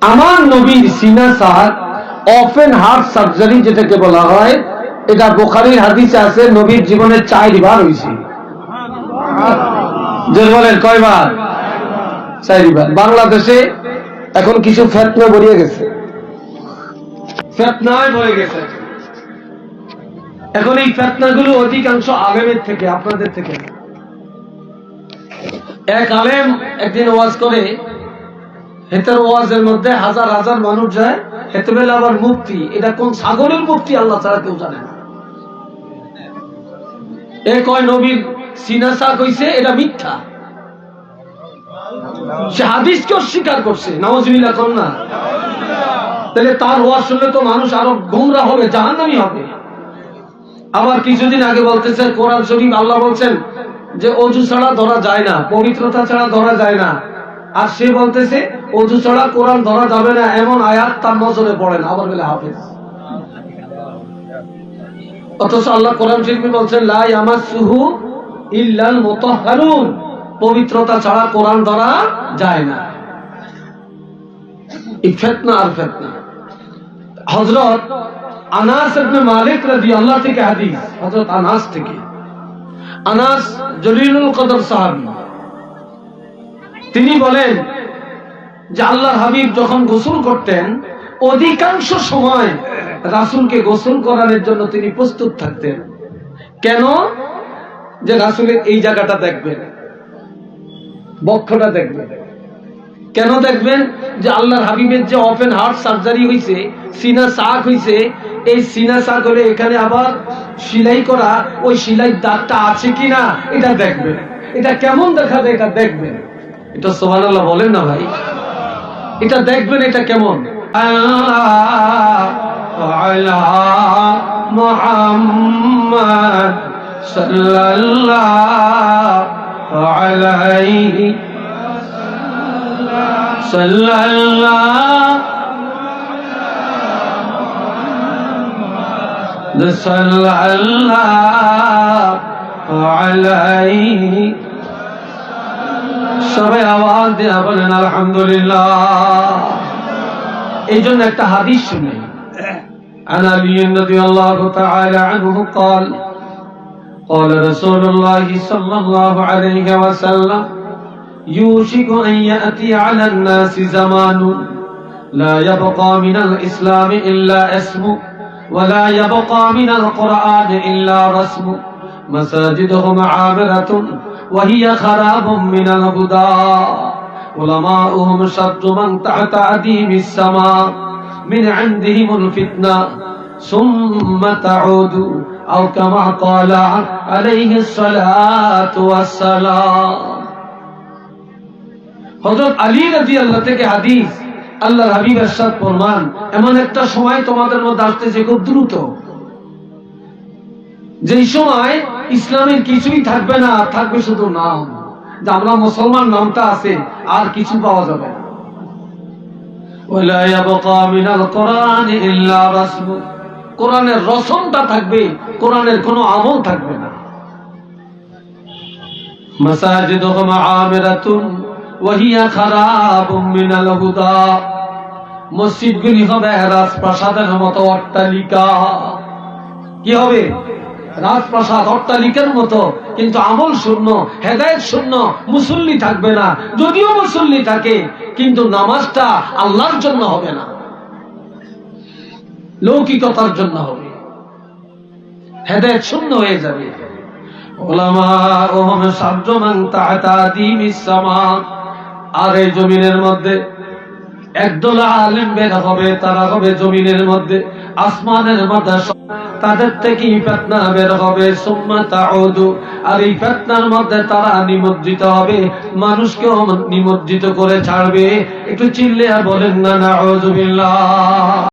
আমার নবীর সিনা সাদ open heart surgery যেটাকে বলা হয়, এটা বুখারীর হাদিসে আছে, নবীর জীবনে 4 বার হয়েছে। যে বলেন কয়বার? 4 বার। বাংলাদেশে এখন কিছু ফিতনা বেরিয়ে গেছে, ফিতনায় ভরে গেছে। এখন এই ফিতনাগুলো অধিকাংশ আলেমের থেকে, আপনাদের থেকে। এক আলেম একদিন ওয়াজ করে, হেতের ওয়াজের মধ্যে হাজার হাজার মানুষ যায়, হেতে বেলা আবার মুফতি, এটা কোন সাগরের মুফতি আল্লাহ ছাড়া কেউ জানে না। এ কয় নবীর সিনা সাক হইছে, এটা মিথ্যা। সে হাদিসকে অস্বীকার করছে, নাউজুবিল্লাহ কোন না। তাহলে তার ওয়াজ শুনলে তো মানুষ আরো গোমরা হবে, জাহান্নামী হবে। আবার কিছুদিন আগে বলতেছে কোরআন শরীফ আল্লাহ বলছেন যে অজু ছাড়া ধরা যায় না, পবিত্রতা ছাড়া ধরা যায় না। আর সে বলতেছে অজু ছাড়া কোরআন ধরা যাবে না, এমন আয়াত তার নজরে পড়ে না, আবার বলে হাফেজ। অথচ আল্লাহ কোরআন শরীফে বলছেন লা ইয়ামাসসুহু ইল্লাল মুতাহহারুন, পবিত্রতা ছাড়া কোরআন ধরা যায় না। এই ফিতনা আর ফিতনা। হযরত আনাস ইবনে মালিক রাদিয়াল্লাহু থেকে হাদিস, হযরত আনাস থেকে। আনাস জলিলুল কদর সাহাবী। তিনি বলেন যে আল্লাহর হাবিব যখন গোসল করতেন, অধিকাংশ সময় রাসূলকে গোসল করানোর জন্য তিনি প্রস্তুত থাকতেন। কেন? যে রাসূলের এই জায়গাটা দেখবেন, বক্ষটা দেখবেন। কেন দেখবেন? যে আল্লাহর হাবিবের যে ওপেন হার্ট সার্জারি হয়েছে, সিনা সাক হয়েছে, এই সিনা সাক হলে এখানে আবার সেলাই করা, ওই সেলাই দাগটা আছে কিনা এটা দেখবেন। এটা কেমন দেখা যায় এটা দেখবেন। এটা সুবহানাল্লাহ বলেন না ভাই, এটা দেখবেন এটা কেমন। আলা মুহাম্মদ সাল্লাল্লাহু আলাইহি সবাই আওয়াজ দিয়ে বলেন আলহামদুলিল্লাহ। এই জন্য একটা হাদিস শুনে, عن علي رضي الله تعالى عنه قال قال رسول الله صلى الله عليه وسلم يوشك أن يأتي على الناس زمان لا يبقى من الإسلام إلا اسمه ولا يبقى من القرآن إلا رسمه مساجدهم عامرة وهي خراب من الهدى علماؤهم شد من تحت عديم السماء من عندهم الفتنة ثم تعود أو كما قال عليه الصلاة والسلام। হযরত আলী রাদিয়াল্লাহু থেকে হাদিস, আল্লাহর হাবিব ইরশাদ ফরমান, এমন একটা সময় তোমাদের মধ্যে আসতেছে খুব দ্রুত, যেই সময় ইসলামের কিছুই থাকবে না, থাকবে শুধু নাম, যে আমরা মুসলমান নামটা আছে, আর কিছু পাওয়া যাবে না। ওয়ালা ইয়াবকা মিনাল কোরআনি ইল্লা রাসমু, কোরআনের রসমটা থাকবে, কোরআনের কোনো আমল থাকবে না। মাসাজিদুহুম আমিরাতুন ওয়াহিয়া খারাবুম মিনাল হুদা, মসজিদগুলি হবে রাজপ্রাসাদের মতো অট্টালিকা। কি হবে? রাজপ্রাসাদ, অট্টালিকার মতো, কিন্তু আমল শূন্য, হেদায়েত শূন্য, মুসল্লি থাকবে না। যদিও মুসল্লি থাকে, কিন্তু নামাজটা আল্লাহর জন্য হবে না, লৌকিকতার জন্য হবে, হেদায়েত শূন্য হয়ে যাবে। উলামাউহুম শাদ্দু মান তাহতা আদিমিস সামা, আর এই জমিনের মধ্যে একদল আলেম বের হবে, তারা হবে জমিনের মধ্যে, আসমানের মধ্যে, তাদের থেকে ফিতনা বের হবে। সুম্মা তাউদু, আর এই ফিতনার মধ্যে তারা নিমজ্জিত হবে, মানুষকেও নিমজ্জিত করে ছাড়বে। একটু চিল্লে আর বলেন না নাউযুবিল্লাহ।